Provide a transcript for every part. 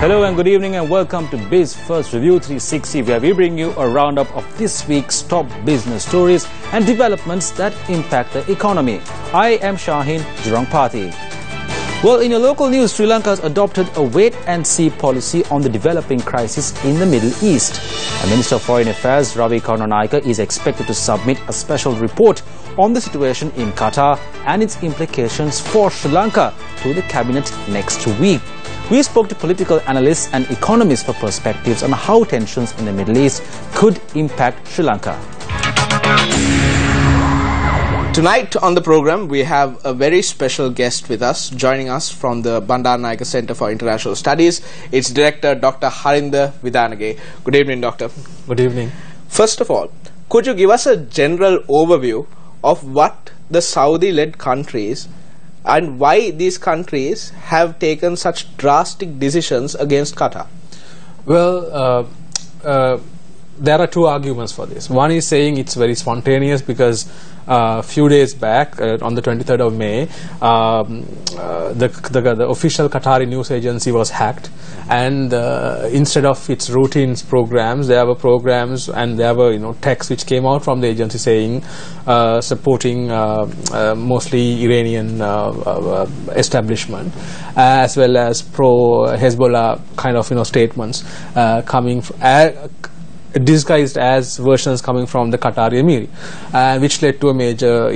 Hello and good evening and welcome to Biz1st Review 360, where we bring you a roundup of this week's top business stories and developments that impact the economy. I am Shaheen Jurongpati. Well, in your local news, Sri Lanka has adopted a wait-and-see policy on the developing crisis in the Middle East. The Minister of Foreign Affairs, Ravi Karunanaike, is expected to submit a special report on the situation in Qatar and its implications for Sri Lanka to the Cabinet next week. We spoke to political analysts and economists for perspectives on how tensions in the Middle East could impact Sri Lanka. Tonight on the program, we have a very special guest with us, joining us from the Bandaranaike Centre for International Studies. It's Director Dr. Harinda Vidanage. Good evening, Doctor. Good evening. First of all, could you give us a general overview of what the Saudi-led countries and why these countries have taken such drastic decisions against Qatar? Well, there are two arguments for this. One is saying it's very spontaneous because a few days back, on the 23rd of May, the official Qatari news agency was hacked, and instead of its routine programs, there were programs and there were texts which came out from the agency saying supporting mostly Iranian establishment, as well as pro-Hezbollah kind of statements coming disguised as versions coming from the Qatari Emir, which led to a major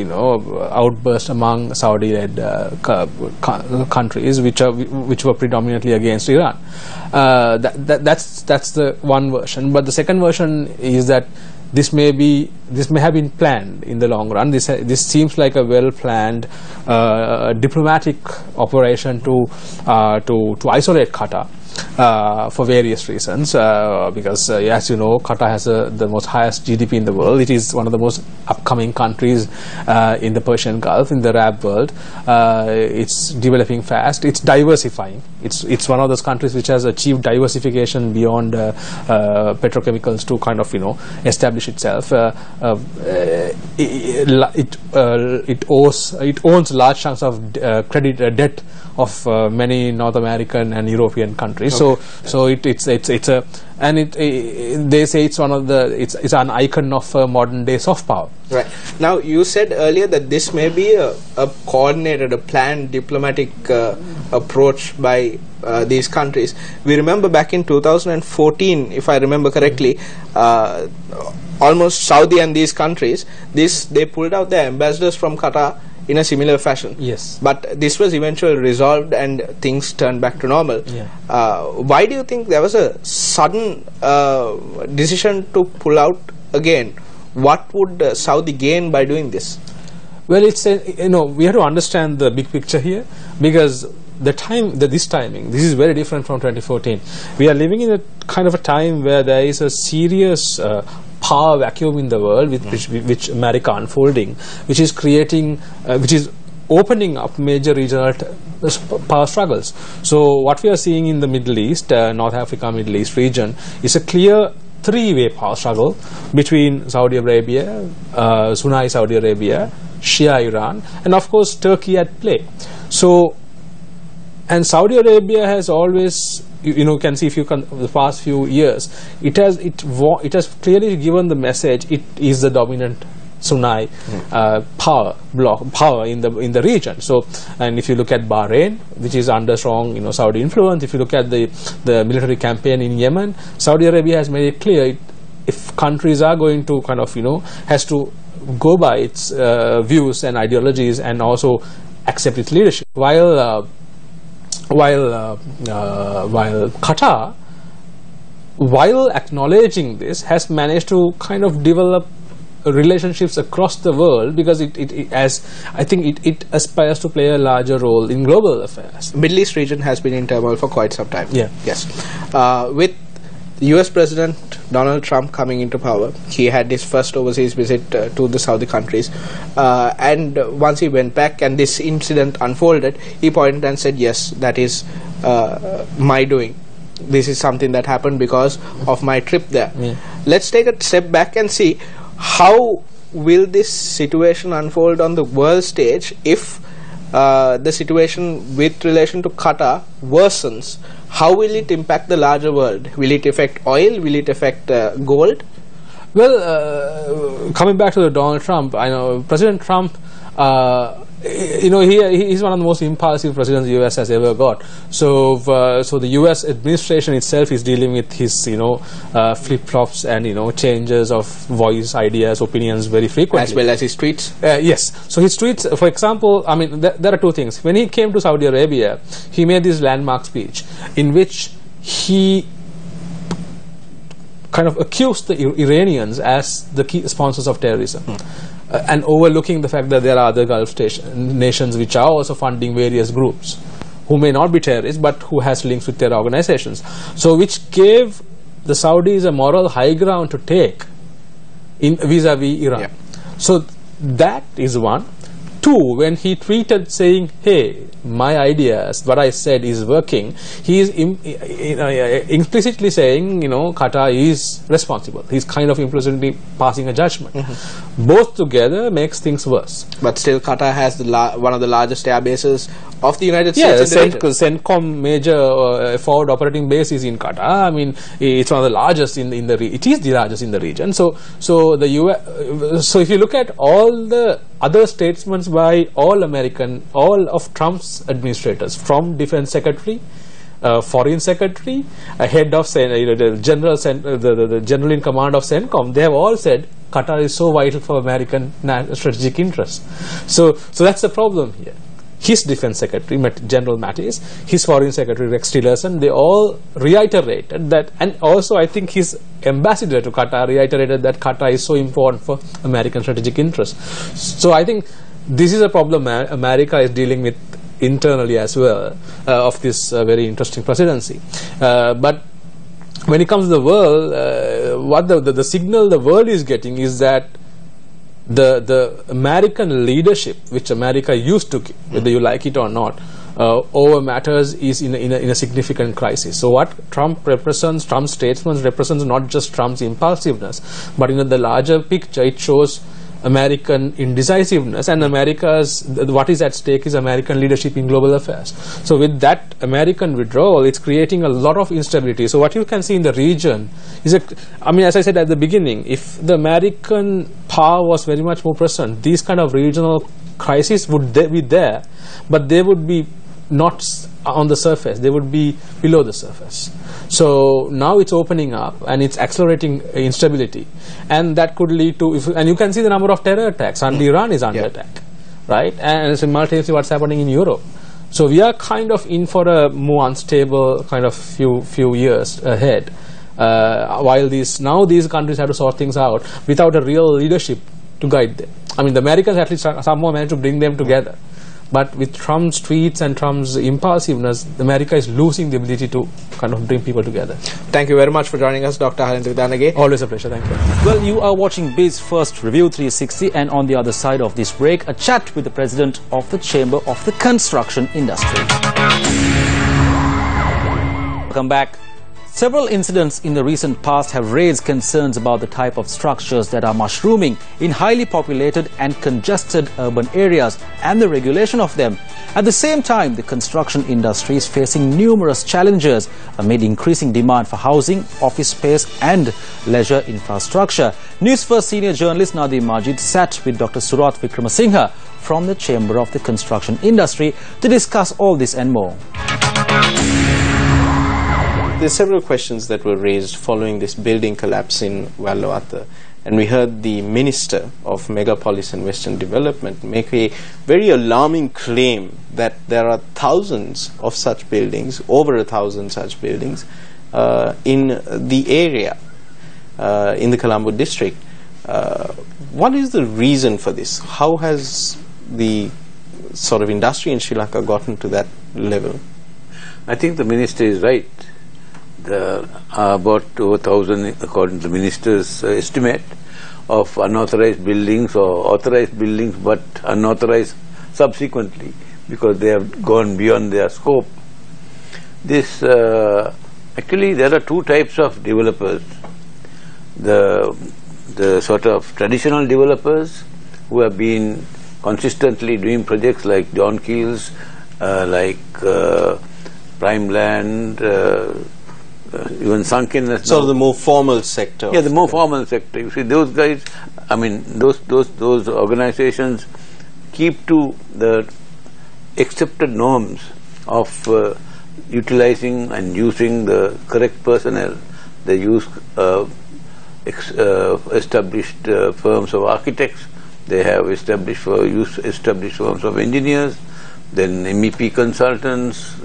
outburst among Saudi-led countries which were predominantly against Iran. That's the one version. But the second version is that this may have been planned in the long run. This seems like a well-planned diplomatic operation to isolate Qatar. For various reasons, because as you know, Qatar has the most highest GDP in the world. It is one of the most upcoming countries in the Persian Gulf, in the Arab world. It's developing fast. It's diversifying. It's one of those countries which has achieved diversification beyond petrochemicals to kind of establish itself. It owns large chunks of debt of many North American and European countries. Okay. So they say it's it's an icon of modern day soft power. Right. Now, you said earlier that this may be a coordinated, a planned diplomatic approach by these countries. We remember back in 2014, if I remember correctly, almost Saudi and these countries, they pulled out their ambassadors from Qatar in a similar fashion. Yes. But this was eventually resolved and things turned back to normal. Yeah. Why do you think there was a sudden decision to pull out again? What would Saudi gain by doing this? Well, we have to understand the big picture here, because this is very different from 2014. We are living in a kind of a time where there is a serious power vacuum in the world, which America unfolding, which is creating, which is opening up major regional power struggles. So what we are seeing in the Middle East, North Africa, Middle East region, is a clear three-way power struggle between Saudi Arabia, Sunni Saudi Arabia, Shia Iran, and of course Turkey at play. So, and Saudi Arabia has always, can see the past few years, it has clearly given the message it is the dominant Sunni power in the region. So, and if you look at Bahrain, which is under strong Saudi influence, if you look at the military campaign in Yemen, Saudi Arabia has made it clear if countries are going to kind of has to go by its views and ideologies and also accept its leadership. While Qatar, while acknowledging this, has managed to kind of develop relationships across the world, because it aspires to play a larger role in global affairs. Middle East region has been in turmoil for quite some time. Yeah. Yes. With US President Donald Trump coming into power, he had his first overseas visit to the Saudi countries, and once he went back and this incident unfolded, he pointed and said, yes, that is my doing. This is something that happened because of my trip there. Yeah. Let's take a step back and see how will this situation unfold on the world stage if the situation with relation to Qatar worsens. how will it impact the larger world? Will it affect oil? Will it affect gold? Well, coming back to the Donald Trump, I know President Trump, he's one of the most impulsive presidents the U.S. has ever got. So the U.S. administration itself is dealing with his, flip-flops and, changes of voice, ideas, opinions very frequently. As well as his tweets? Yes. So his tweets, for example, I mean, there are two things. When he came to Saudi Arabia, he made this landmark speech in which he kind of accused the Iranians as the key sponsors of terrorism. And overlooking the fact that there are other Gulf nations which are also funding various groups who may not be terrorists but who has links with terror organizations. So which gave the Saudis a moral high ground to take in vis-a-vis Iran. Yeah. So that is one. Two, when he tweeted saying, hey, my ideas, what I said is working, he is implicitly saying, Qatar is responsible. He's kind of implicitly passing a judgment. Both together makes things worse. But still, Qatar has one of the largest air bases of the United Yeah, States. CENTCOM major forward operating base is in Qatar. I mean, it's one of the largest in the region. It is the largest in the region. So the US. So if you look at all the other statements by all of Trump's administrators, from Defense Secretary, Foreign Secretary, head of the general in command of CENTCOM, they have all said Qatar is so vital for American strategic interests. So that's the problem here. His Defense Secretary, General Mattis, his Foreign Secretary, Rex Tillerson, they all reiterated that, and also I think his ambassador to Qatar reiterated that Qatar is so important for American strategic interests. So I think this is a problem America is dealing with internally as well of this very interesting presidency. But when it comes to the world, what the signal the world is getting is that the American leadership, which America used to give, whether you like it or not, over matters is in a significant crisis. So what Trump represents, Trump's statements represents not just Trump's impulsiveness, but in the larger picture it shows American indecisiveness, and what is at stake is American leadership in global affairs. So with that American withdrawal, it's creating a lot of instability. So what you can see in the region is, as I said at the beginning, if the American power was very much more present, these kind of regional crises would be there, but they would be not on the surface, they would be below the surface. So now it's opening up and it's accelerating instability, and that could lead to, and you can see the number of terror attacks, and Iran is under attack, right? And simultaneously what's happening in Europe. So we are kind of in for a more unstable kind of few years ahead, while these countries have to sort things out without a real leadership to guide them. I mean, the Americans at least somehow managed to bring them together. But with Trump's tweets and Trump's impulsiveness, America is losing the ability to kind of bring people together. Thank you very much for joining us, Dr. Harindra Danage. Always a pleasure. Thank you. Well, you are watching Biz1st Review 360, and on the other side of this break, a chat with the president of the Chamber of the Construction Industry. Welcome back. Several incidents in the recent past have raised concerns about the type of structures that are mushrooming in highly populated and congested urban areas and the regulation of them. At the same time, the construction industry is facing numerous challenges amid increasing demand for housing, office space and leisure infrastructure. Newsfirst senior journalist Nadeem Majid sat with Dr. Surat Vikramasinghe from the Chamber of the Construction Industry to discuss all this and more. There's several questions that were raised following this building collapse in Valuata, and we heard the Minister of Megapolis and Western Development make a very alarming claim that there are thousands of such buildings, over 1,000 such buildings in the area, in the Colombo district. What is the reason for this? How has the sort of industry in Sri Lanka gotten to that level? I think the Minister is right. There are about over 1,000, according to the Minister's estimate, of unauthorized buildings or authorized buildings but unauthorized subsequently because they have gone beyond their scope. This actually there are two types of developers. The sort of traditional developers who have been consistently doing projects like John Keel's, like prime land, even sunkenness. Sort of the more formal sector. Yeah, the more formal sector. You see, those guys, I mean, those organizations keep to the accepted norms of utilizing and using the correct personnel. They use established firms of architects. They have established firms of engineers, then MEP consultants,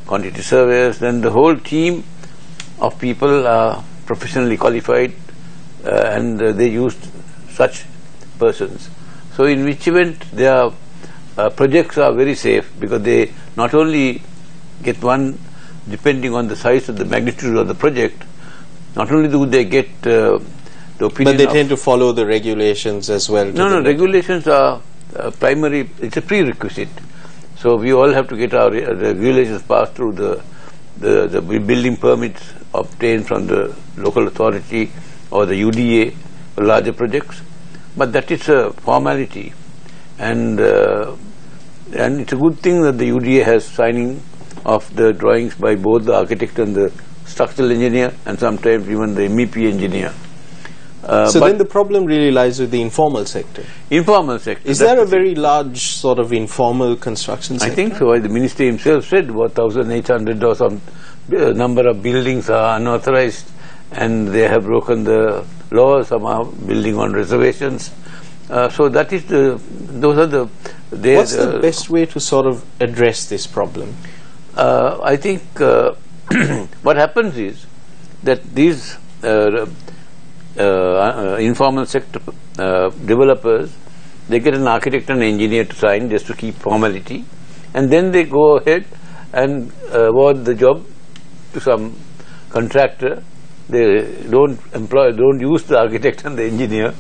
quantity surveyors. Then the whole team of people are professionally qualified, and they used such persons. So in which event their projects are very safe, because they not only get one, depending on the size of the magnitude of the project, not only do they get the opinion, but they tend to follow the regulations as well. No, regulations are primary, it's a prerequisite. So we all have to get our regulations passed through the building permits obtained from the local authority or the UDA for larger projects. But that is a formality, and it's a good thing that the UDA has signing of the drawings by both the architect and the structural engineer, and sometimes even the MEP engineer. So then the problem really lies with the informal sector. Informal sector. Is there a very large sort of informal construction sector? I think so. The minister himself said about 1,800 or some number of buildings are unauthorized, and they have broken the law. Some are building on reservations. So that is those are the. What's the best way to sort of address this problem? I think what happens is that these informal sector developers, they get an architect and engineer to sign just to keep formality, and then they go ahead and award the job to some contractor. They don't use the architect and the engineer,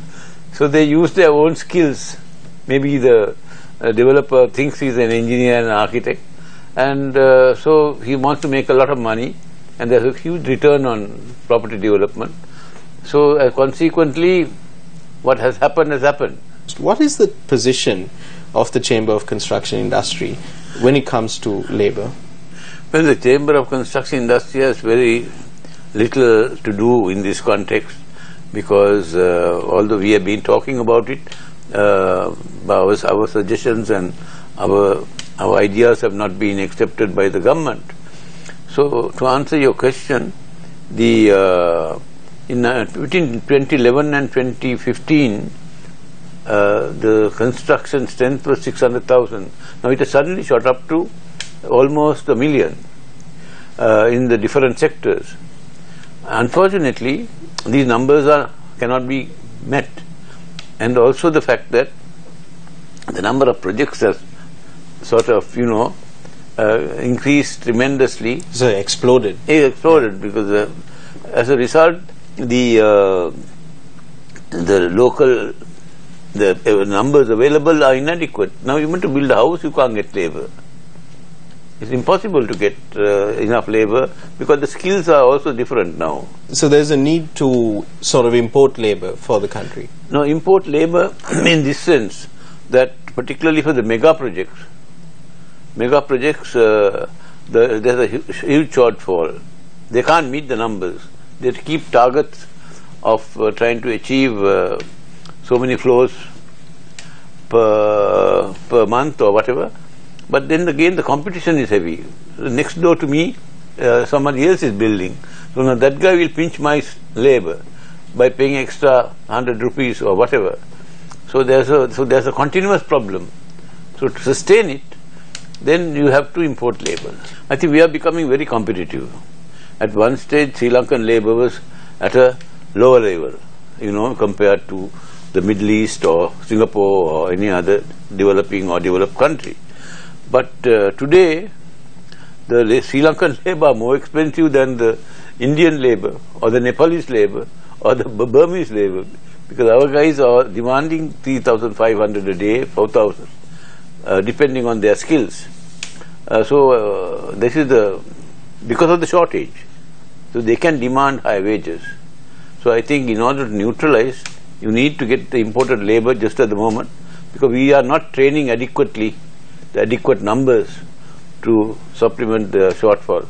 so they use their own skills. Maybe the developer thinks he's an engineer and an architect, and so he wants to make a lot of money, and there's a huge return on property development. So consequently, what has happened has happened. What is the position of the Chamber of Construction Industry when it comes to labour? Well, the Chamber of Construction Industry has very little to do in this context, because although we have been talking about it, our suggestions and our ideas have not been accepted by the government. So to answer your question, between 2011 and 2015, the construction strength was 600,000. Now it has suddenly shot up to almost 1 million in the different sectors. Unfortunately, these numbers cannot be met, and also the fact that the number of projects has sort of increased tremendously. So exploded. It exploded because as a result, the numbers available are inadequate. Now you want to build a house, you can't get labour. It's impossible to get enough labour, because the skills are also different now. So there's a need to sort of import labour for the country. No, import labour in this sense, that particularly for the mega projects, there's a huge shortfall. They can't meet the numbers. They keep targets of trying to achieve so many floors per month or whatever. But then again, the competition is heavy. Next door to me, somebody else is building. So now that guy will pinch my labour by paying extra 100 rupees or whatever. So there's a continuous problem. So to sustain it, then you have to import labour. I think we are becoming very competitive. At one stage, Sri Lankan labour was at a lower level, compared to the Middle East or Singapore or any other developing or developed country. But today, the Sri Lankan labour are more expensive than the Indian labour or the Nepalese labour or the Burmese labour, because our guys are demanding 3,500 a day, 4,000, depending on their skills. This is because of the shortage. So they can demand high wages. So I think in order to neutralize, you need to get the imported labour just at the moment, because we are not training adequately, the adequate numbers to supplement the shortfall.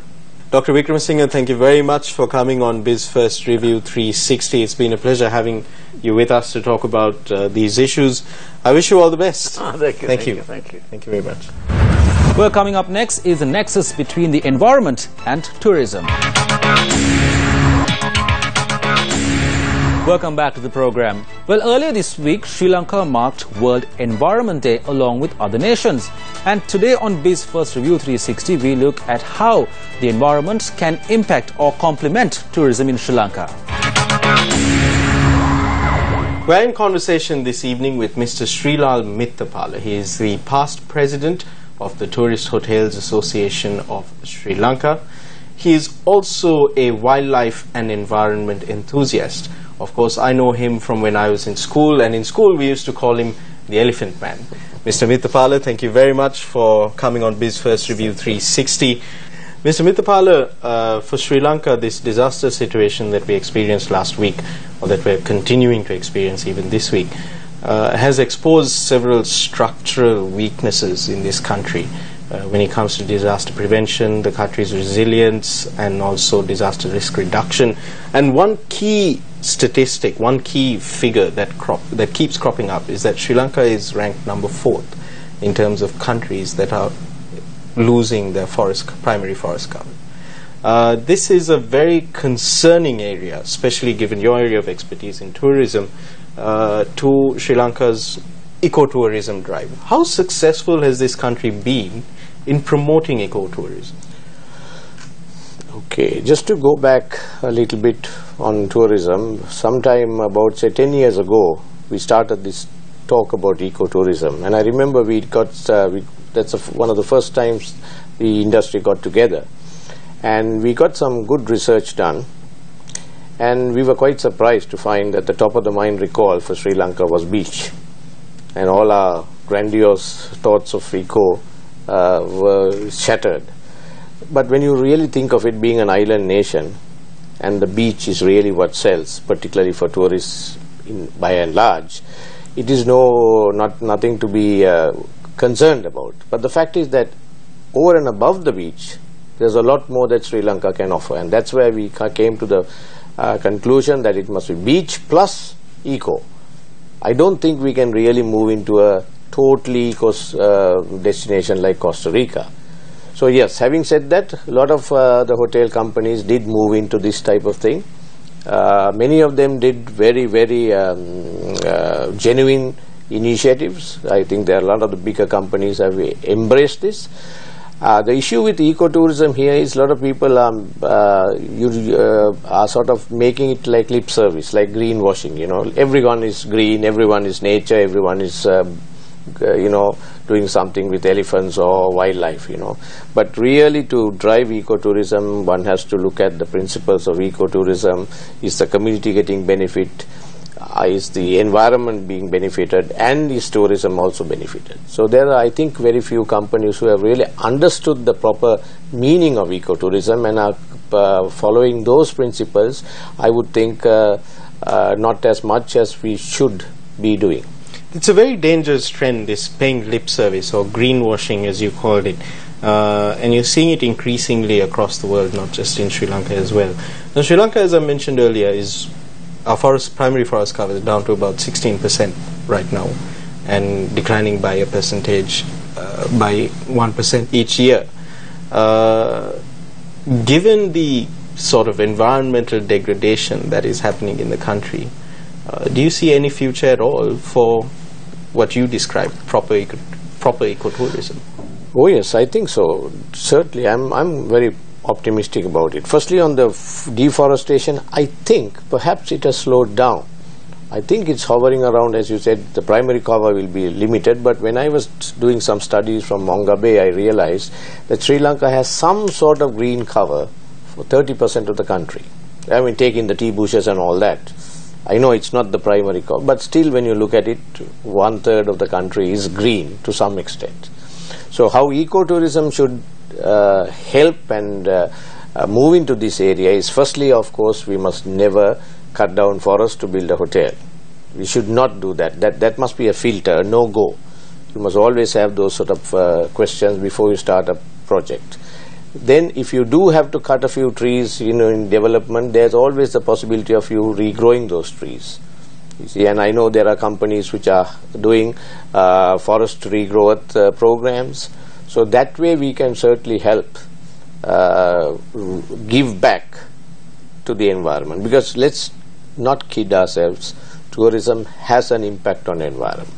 Dr. Wickramasinghe, thank you very much for coming on Biz1st Review 360. It's been a pleasure having you with us to talk about these issues. I wish you all the best. Thank you. Thank you. Thank you. Thank you very much. Well, coming up next is the nexus between the environment and tourism. Welcome back to the program. Well, earlier this week, Sri Lanka marked World Environment Day along with other nations. And today on Biz1st Review 360, we look at how the environment can impact or complement tourism in Sri Lanka. We're in conversation this evening with Mr. Srilal Mittapala. He is the past president of the Tourist Hotels Association of Sri Lanka. He is also a wildlife and environment enthusiast. Of course, I know him from when I was in school, and in school we used to call him the Elephant Man. Mr. Mittapala, thank you very much for coming on Biz1st Review 360. Mr. Mittapala, for Sri Lanka, this disaster situation that we experienced last week, or that we're continuing to experience even this week, has exposed several structural weaknesses in this country when it comes to disaster prevention, the country's resilience, and also disaster risk reduction. And one key statistic, one key figure that keeps cropping up is that Sri Lanka is ranked number 4th in terms of countries that are losing their primary forest cover. This is a very concerning area, especially given your area of expertise in tourism, to Sri Lanka's ecotourism drive. How successful has this country been in promoting ecotourism? Okay, just to go back a little bit on tourism, sometime about, say, 10 years ago, we started this talk about ecotourism, and I remember we got, that's one of the first times the industry got together, and we got some good research done, and we were quite surprised to find that the top of the mind recall for Sri Lanka was beach, and all our grandiose thoughts of eco were shattered. But when you really think of it being an island nation, and the beach is really what sells, particularly for tourists by and large, it is nothing to be concerned about. But the fact is that over and above the beach, there's a lot more that Sri Lanka can offer, and that's where we came to the conclusion that it must be beach plus eco. I don't think we can really move into a totally eco destination like Costa Rica. So yes, having said that, a lot of the hotel companies did move into this type of thing. Many of them did very, very genuine initiatives. I think there are a lot of the bigger companies have embraced this. The issue with ecotourism here is a lot of people are sort of making it like lip service, like greenwashing. You know, everyone is green, everyone is nature, everyone is doing something with elephants or wildlife, But really, to drive ecotourism, one has to look at the principles of ecotourism. Is the community getting benefit? Is the environment being benefited? And is tourism also benefited? So there are, I think, very few companies who have really understood the proper meaning of ecotourism and are following those principles, I would think, not as much as we should be doing. It's a very dangerous trend, this paying lip service, or greenwashing as you called it, and you're seeing it increasingly across the world, not just in Sri Lanka as well. Now, Sri Lanka, as I mentioned earlier, is our primary forest cover is down to about 16% right now, and declining by a percentage by 1% each year. Given the sort of environmental degradation that is happening in the country, do you see any future at all for what you described, proper ecotourism? Oh yes, I think so. Certainly, I'm very optimistic about it. Firstly, on the deforestation, I think perhaps it has slowed down. I think it's hovering around, as you said, the primary cover will be limited, but when I was doing some studies from Monga Bay, I realized that Sri Lanka has some sort of green cover for 30% of the country. I mean, taking the tea bushes and all that. I know it's not the primary cover, but still when you look at it, 1/3 of the country is green to some extent. So how ecotourism should help and move into this area is, firstly, of course, we must never cut down forests to build a hotel. We should not do that. That must be a filter, no go. You must always have those sort of questions before you start a project. Then if you do have to cut a few trees, you know, in development, there's always the possibility of you regrowing those trees. You see, and I know there are companies which are doing forest regrowth programs. So that way we can certainly help give back to the environment, because let's not kid ourselves, tourism has an impact on environment.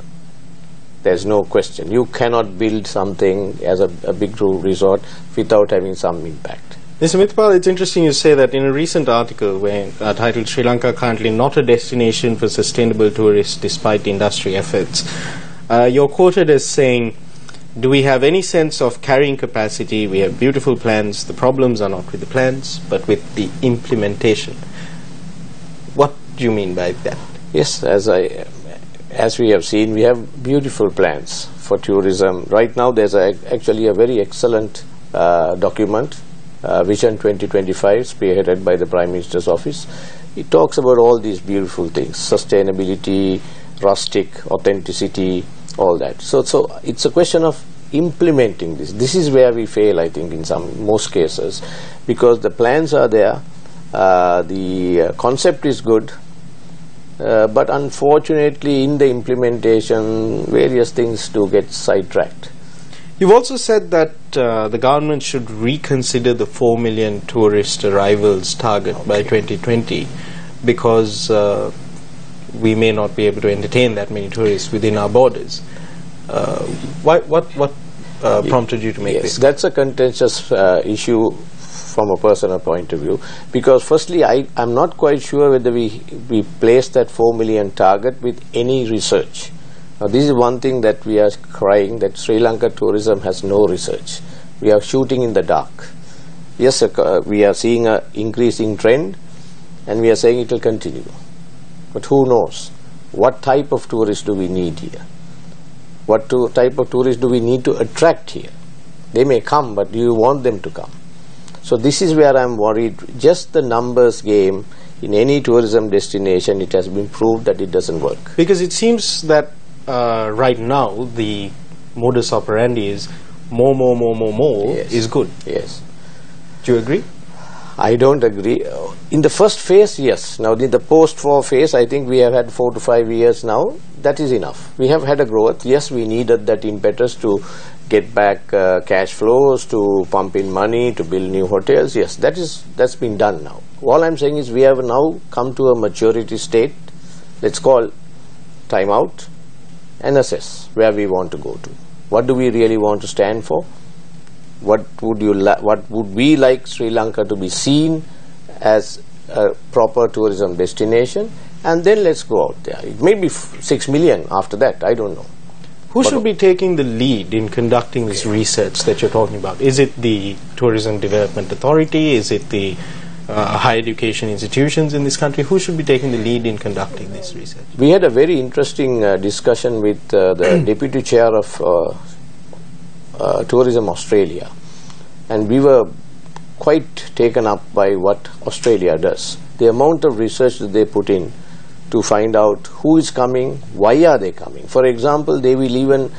There's no question. You cannot build something as a big resort without having some impact. Mr. Mithapala, it's interesting you say that in a recent article titled Sri Lanka currently not a destination for sustainable tourists despite industry efforts, you're quoted as saying, do we have any sense of carrying capacity? We have beautiful plans. The problems are not with the plans, but with the implementation. What do you mean by that? Yes, as we have seen, we have beautiful plans for tourism. Right now, there's actually a very excellent document, Vision 2025, spearheaded by the Prime Minister's office. It talks about all these beautiful things: sustainability, rustic, authenticity, all that. So it's a question of implementing this. This is where we fail, I think, in most cases, because the plans are there, the concept is good, but unfortunately in the implementation various things do get sidetracked. You've also said that the government should reconsider the 4 million tourist arrivals target by 2020, because we may not be able to entertain that many tourists within our borders. What prompted you to make this? That's a contentious issue from a personal point of view, because firstly I'm not quite sure whether we place that 4 million target with any research. Now this is one thing that we are crying, that Sri Lanka tourism has no research. We are shooting in the dark. Yes, we are seeing an increasing trend and we are saying it will continue. But who knows? What type of tourists do we need here? What type of tourists do we need to attract here? They may come, but do you want them to come? So this is where I'm worried. Just the numbers game in any tourism destination, it has been proved that it doesn't work. Because it seems that right now the modus operandi is more Yes. is good. Yes. Do you agree? I don't agree. In the first phase, yes. Now in the post-war phase, I think we have had 4 to 5 years now. That is enough. We have had a growth. Yes, we needed that impetus to get back cash flows, to pump in money, to build new hotels. Yes, that's been done now. All I'm saying is we have now come to a maturity state. Let's call time out and assess where we want to go to. What do we really want to stand for? What would we like Sri Lanka to be seen as a proper tourism destination? And then let's go out there. It may be 6 million after that, I don't know. Who should be taking the lead in conducting this research that you're talking about? Is it the Tourism Development Authority? Is it the higher education institutions in this country? Who should be taking the lead in conducting this research? We had a very interesting discussion with the Deputy Chair of Tourism Australia, and we were quite taken up by what Australia does. The amount of research that they put in to find out who is coming, why are they coming. For example, they will even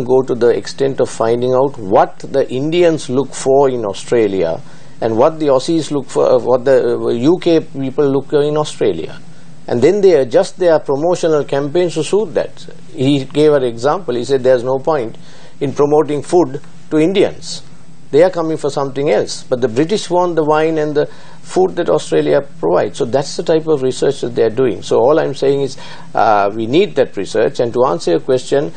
go to the extent of finding out what the Indians look for in Australia and what the Aussies look for, what the UK people look for in Australia. And then they adjust their promotional campaigns to suit that. He gave an example. He said there's no point in promoting food to Indians. They are coming for something else. But the British want the wine and the food that Australia provides. So that's the type of research that they are doing. So all I'm saying is we need that research. And to answer your question,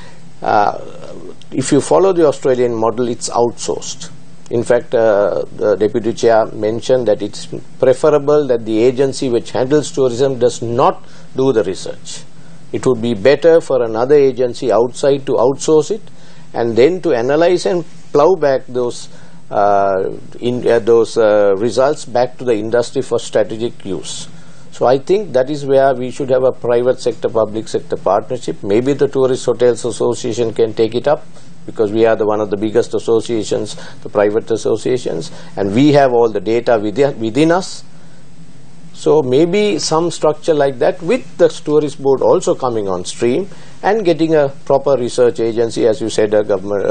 if you follow the Australian model, it's outsourced. In fact, the Deputy Chair mentioned that it's preferable that the agency which handles tourism does not do the research. It would be better for another agency outside to outsource it and then to analyze and plow back those results back to the industry for strategic use. So I think that is where we should have a private sector, public sector partnership. Maybe the Tourist Hotels Association can take it up, because we are one of the biggest associations, the private associations, and we have all the data within us. So maybe some structure like that, with the tourist board also coming on stream and getting a proper research agency, as you said, a government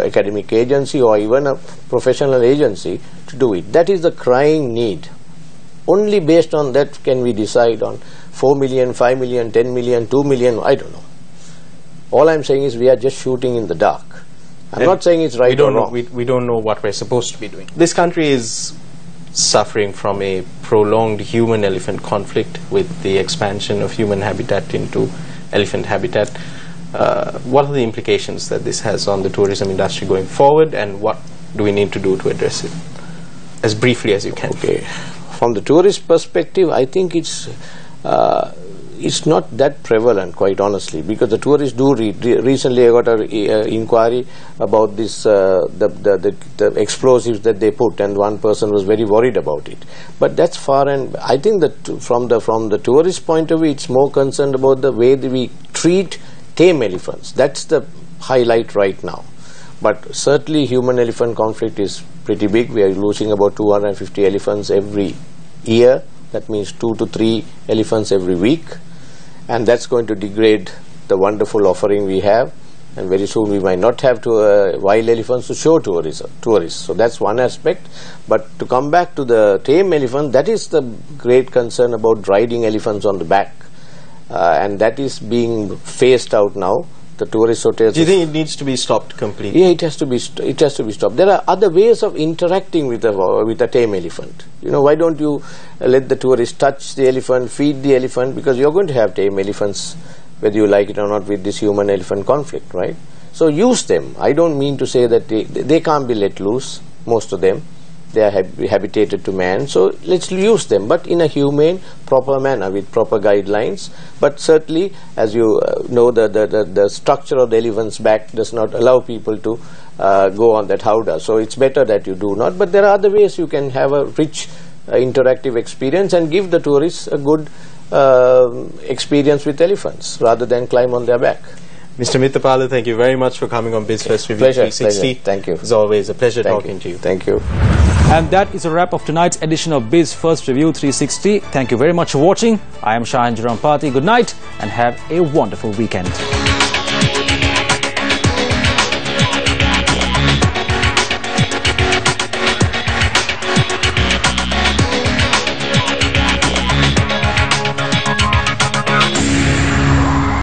academic agency or even a professional agency to do it. That is the crying need. Only based on that can we decide on 4 million, 5 million, 10 million, 2 million, I don't know. All I'm saying is we are just shooting in the dark. I'm not saying it's right or wrong. We don't know what we're supposed to be doing. This country is suffering from a prolonged human-elephant conflict with the expansion of human habitat into elephant habitat. What are the implications that this has on the tourism industry going forward, and what do we need to do to address it? As briefly as you can. Okay. From the tourist perspective, I think it's not that prevalent, quite honestly, because the tourists do read. Recently I got an inquiry about this, the explosives that they put, and one person was very worried about it. But that's far, and I think that from the tourist point of view, it's more concerned about the way that we treat tame elephants. That's the highlight right now. But certainly human-elephant conflict is pretty big. We are losing about 250 elephants every year. That means 2 to 3 elephants every week, and that's going to degrade the wonderful offering we have, and very soon we might not have wild elephants to show tourists. So that's one aspect. But to come back to the tame elephant, that is the great concern about riding elephants on the back, and that is being phased out now. The tourist hotels. Do you think it needs to be stopped completely? Yeah, it has to be stopped. There are other ways of interacting with a tame elephant. You know, why don't you let the tourist touch the elephant, feed the elephant, because you're going to have tame elephants, whether you like it or not, with this human-elephant conflict, right? So use them. I don't mean to say that they can't be let loose, most of them. They are habitated to man, so let's use them, but in a humane, proper manner with proper guidelines. But certainly, as you know, the structure of the elephant's back does not allow people to go on that howdah. So it's better that you do not. But there are other ways you can have a rich interactive experience and give the tourists a good experience with elephants rather than climb on their back. Mr. Mithapala, thank you very much for coming on Biz1st Review 360. Thank you. It's always a pleasure talking to you. Thank you. And that is a wrap of tonight's edition of Biz1st Review 360. Thank you very much for watching. I am Shahin Jurampati. Good night and have a wonderful weekend.